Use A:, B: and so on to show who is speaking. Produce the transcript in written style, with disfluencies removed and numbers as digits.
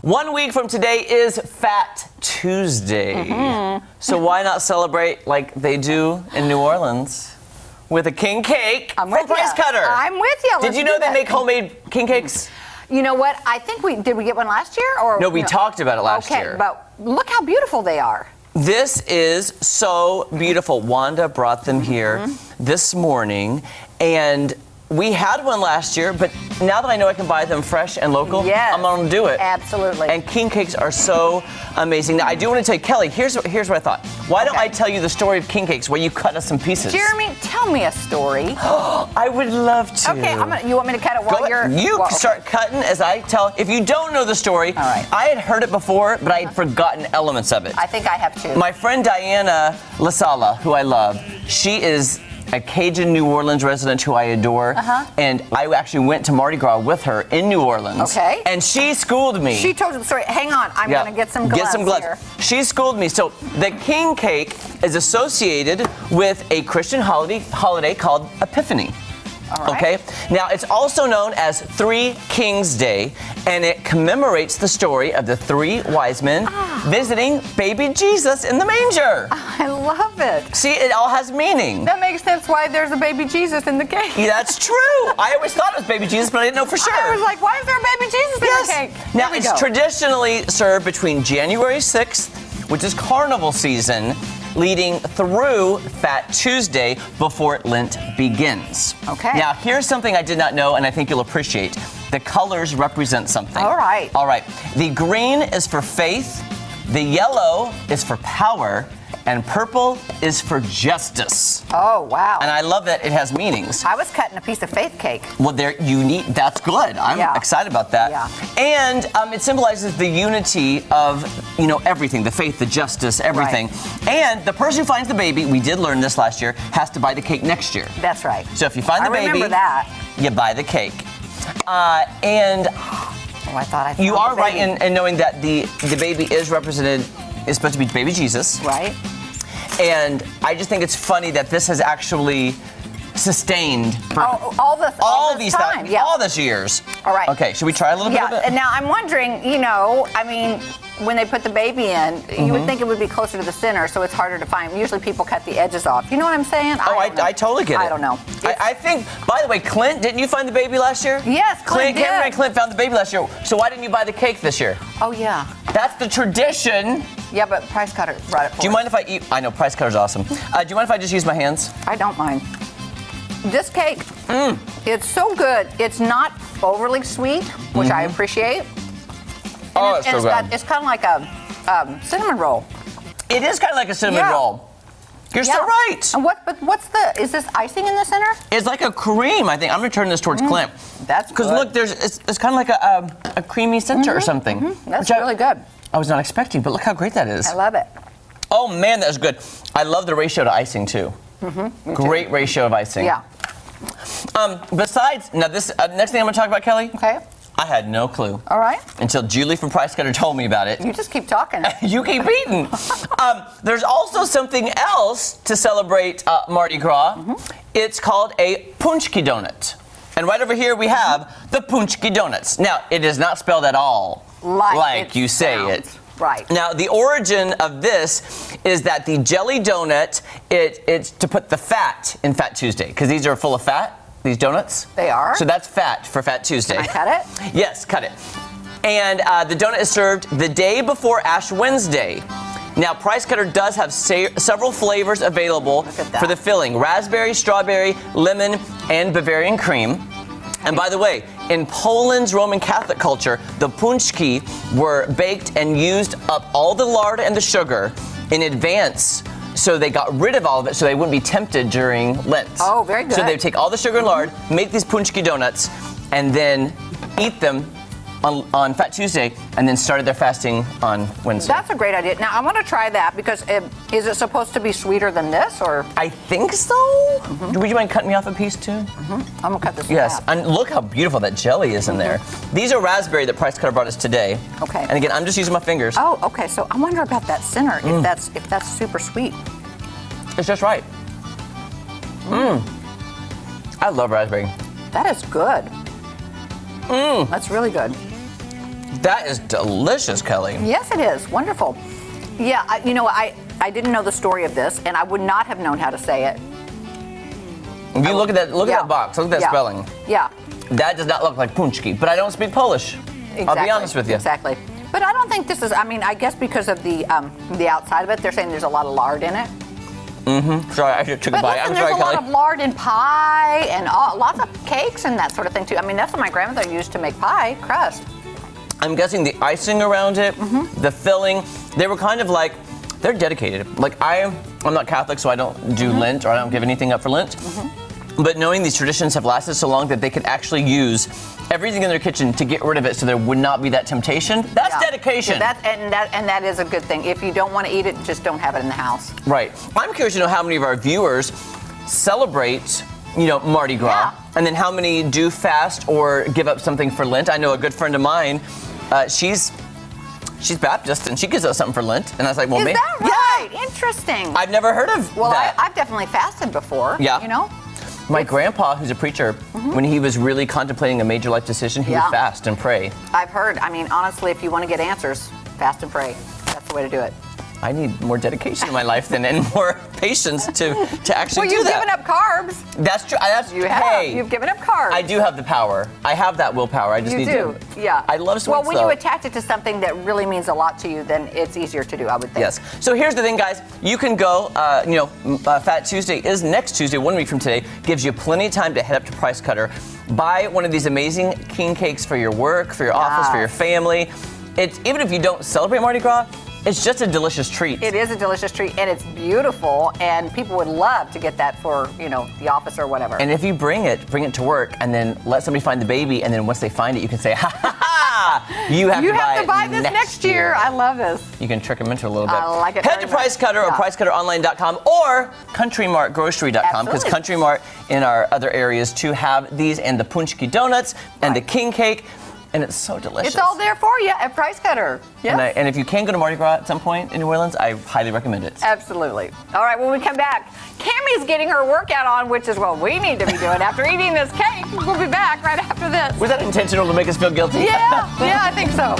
A: 1 week from today is Fat Tuesday. So why not celebrate like they do in New Orleans with a king cake from Price Cutter?
B: I'm with you.
A: Did you know they make homemade king cakes?
B: You know what? I think did we get one last year? Or
A: No, we talked about it last year.
B: Okay, but look how beautiful they are.
A: This is so beautiful. Wanda brought them here this morning, and we had one last year, but now that I know I can buy them fresh and local, I'm going to do it.
B: Absolutely.
A: And king cakes are so amazing. Now, I do want to tell you, Kelly, here's what I thought. Why don't I tell you the story of king cakes where you cut us some pieces?
B: Jeremy, tell me a story.
A: I would love to.
B: Okay, you want me to cut it while you're...
A: Start cutting as I tell. If you don't know the story, I had heard it before, but I had forgotten elements of it.
B: I think I have too.
A: My friend Diana Lasala, who I love, she is a Cajun New Orleans resident who I adore, and I actually went to Mardi Gras with her in New Orleans.
B: Okay.
A: And she schooled me.
B: She told you the story. Hang on, I'm going to get some gloves here.
A: She schooled me. So the king cake is associated with a Christian holiday called Epiphany.
B: All right.
A: Okay. Now it's also known as Three Kings Day, and it commemorates the story of the three wise men visiting baby Jesus in the manger.
B: I love it.
A: See, it all has meaning.
B: That makes sense why there's a baby Jesus in the cake.
A: Yeah, that's true. I always thought it was baby Jesus, but I didn't know for sure.
B: I was like, why is there a baby Jesus in the cake?
A: Now it's traditionally served between January 6th, which is carnival season, leading through Fat Tuesday before Lent begins.
B: Okay.
A: Now, here's something I did not know, and I think you'll appreciate. The colors represent something.
B: All right.
A: All right. The green is for faith, the yellow is for power, and purple is for justice.
B: Oh, wow.
A: And I love that it has meanings.
B: I was cutting a piece of faith cake.
A: Well, that's good. I'm excited about that.
B: Yeah.
A: And it symbolizes the unity of, everything, the faith, the justice, everything.
B: Right.
A: And the person who finds the baby, we did learn this last year, has to buy the cake next year.
B: That's right.
A: So if you find the baby,
B: remember that.
A: You buy the cake.
B: I thought
A: you are right in knowing that the baby is supposed to be baby Jesus.
B: Right.
A: And I just think it's funny that this has actually sustained for
B: all these
A: years.
B: All right.
A: Okay, should we try a little bit of it?
B: And now I'm wondering, when they put the baby in, you would think it would be closer to the center, so it's harder to find. Usually people cut the edges off. You know what I'm saying?
A: I totally get it.
B: I don't know.
A: I think, by the way, Clint, didn't you find the baby last year?
B: Yes, Clint did.
A: Cameron and Clint found the baby last year. So why didn't you buy the cake this year?
B: Oh, yeah.
A: That's the tradition.
B: Yeah, but Price Cutter brought it for
A: Do you mind if I eat? I know, Price Cutter's awesome. Do you mind if I just use my hands?
B: I don't mind. This cake, it's so good. It's not overly sweet, which I appreciate.
A: It's so good.
B: It's kind of like a cinnamon roll.
A: It is kind of like a cinnamon roll. You're so right.
B: And is this icing in the center?
A: It's like a cream, I think. I'm going to turn this towards Clint.
B: That's good.
A: Because look, it's kind of like a creamy center or something.
B: That's really good.
A: I was not expecting, but look how great that is.
B: I love it.
A: Oh, man, that was good. I love the ratio to icing, too. Great ratio of icing.
B: Yeah.
A: Besides, now this next thing I'm going to talk about, Kelly.
B: Okay.
A: I had no clue.
B: All right.
A: Until Julie from Price Cutter told me about it.
B: You just keep talking.
A: You keep eating. There's also something else to celebrate Mardi Gras. It's called a Poncho Donut. And right over here we have the Poncho Donuts. Now, it is not spelled at all like you say it.
B: Right.
A: Now, the origin of this is that the jelly donut, it's to put the fat in Fat Tuesday, because these are full of fat, these donuts.
B: They are.
A: So that's fat for Fat Tuesday.
B: Can I cut it?
A: Yes, cut it. And the donut is served the day before Ash Wednesday. Now, Price Cutter does have several flavors available for the filling: raspberry, strawberry, lemon, and Bavarian cream. And by the way, in Poland's Roman Catholic culture, the punchki were baked and used up all the lard and the sugar in advance, so they got rid of all of it so they wouldn't be tempted during Lent.
B: Oh, very good.
A: So they would take all the sugar and lard, make these punchki donuts, and then eat them on Fat Tuesday, and then started their fasting on Wednesday.
B: That's a great idea. Now, I want to try that because is it supposed to be sweeter than this, or?
A: I think so. Would you mind cutting me off a piece, too?
B: I'm going to cut this
A: Yes, and look how beautiful that jelly is in there. These are raspberry that Price Cutter brought us today.
B: Okay.
A: And again, I'm just using my fingers.
B: Oh, okay. So I wonder about that center, if that's super sweet.
A: It's just right. I love raspberry.
B: That is good. That's really good.
A: That is delicious, Kelly.
B: Yes, it is. Wonderful. Yeah, I didn't know the story of this, and I would not have known how to say it.
A: If you look at that box, look at that spelling.
B: Yeah.
A: That does not look like punchki, but I don't speak Polish.
B: Exactly.
A: I'll be honest with you.
B: Exactly. But I don't think this is, I guess because of the outside of it, they're saying there's a lot of lard in it.
A: Mm-hmm. Sorry, I took a bite.
B: Listen,
A: I'm
B: there's
A: sorry,
B: a
A: Kelly.
B: lot of lard in pie and lots of cakes and that sort of thing too. I mean, that's what my grandmother used to make pie crust.
A: I'm guessing the icing around it, the filling, they were kind of like, they're dedicated. Like I'm not Catholic, so I don't do Lent, or I don't give anything up for Lent. But knowing these traditions have lasted so long that they could actually use everything in their kitchen to get rid of it so there would not be that temptation, that's dedication.
B: Yeah, that is a good thing. If you don't want to eat it, just don't have it in the house.
A: Right. I'm curious to know how many of our viewers celebrate, Mardi Gras, and then how many do fast or give up something for Lent. I know a good friend of mine, she's Baptist, and she gives us something for Lent. And I was like, well,
B: is
A: maybe.
B: That right? Yeah. Interesting.
A: I've never heard of that.
B: I've definitely fasted before.
A: Yeah. My grandpa, who's a preacher, when he was really contemplating a major life decision, he would fast and pray.
B: I've heard. Honestly, if you want to get answers, fast and pray. That's the way to do it.
A: I need more dedication in my life and more patience to actually do that.
B: Well, you've given up carbs.
A: That's true.
B: You've given up carbs.
A: I do have the power. I have that willpower. I just need to.
B: Yeah.
A: I love sweets,
B: well, when you attach it to something that really means a lot to you, then it's easier to do, I would think.
A: Yes. So here's the thing, guys. You can go, Fat Tuesday is next Tuesday, 1 week from today. Gives you plenty of time to head up to Price Cutter. Buy one of these amazing king cakes for your work, for your office, for your family. Even if you don't celebrate Mardi Gras, it's just a delicious treat.
B: It is a delicious treat, and it's beautiful, and people would love to get that for, the office or whatever.
A: And if you bring it to work, and then let somebody find the baby, and then once they find it, you can say, ha ha ha, you have to buy
B: this next year. I love this.
A: You can trick them into a little bit.
B: I like it.
A: Head to Price Cutter or PriceCutterOnline.com or CountryMartGrocery.com, because Country Mart in our other areas too have these, and the punchki donuts and the king cake. And it's so delicious.
B: It's all there for you at Price Cutter. Yes.
A: And if you can go to Mardi Gras at some point in New Orleans, I highly recommend it.
B: Absolutely. All right, when we come back, Cammie's getting her workout on, which is what we need to be doing after eating this cake. We'll be back right after this.
A: Was that intentional to make us feel guilty?
B: Yeah, I think so.